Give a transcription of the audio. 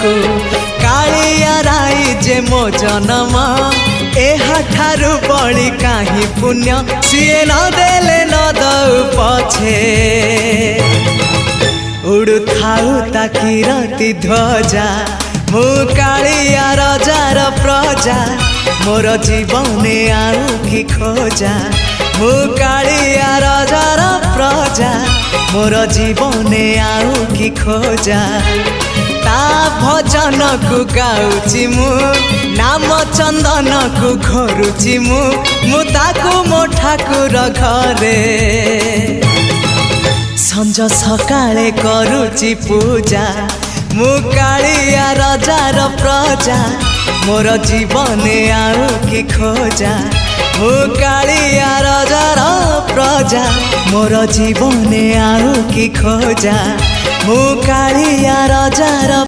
को कालिया राई जे मो जन्म एहाठारु बड़ी काहि पुण्य सीए न देले न दउ पछे उड़ु थाउ ताकि रति ध्वजा मु कालिया रजार प्रजा मोर जीवने आउ कि खोजा मु कालिया रजार प्रजा मोर जीवने आउ कि खोजा ता भजन को गाउची मु नाम चंदन को घरुची मु ताकू मो ठाकुर घरे संज सकाळे करुची पूजा मु कालिया रजार प्रजा मोर जीवने आउ कि खोजा मु कालिया रजार प्रजा मोर जीवने आउ कि खोजा मु कालिया रजार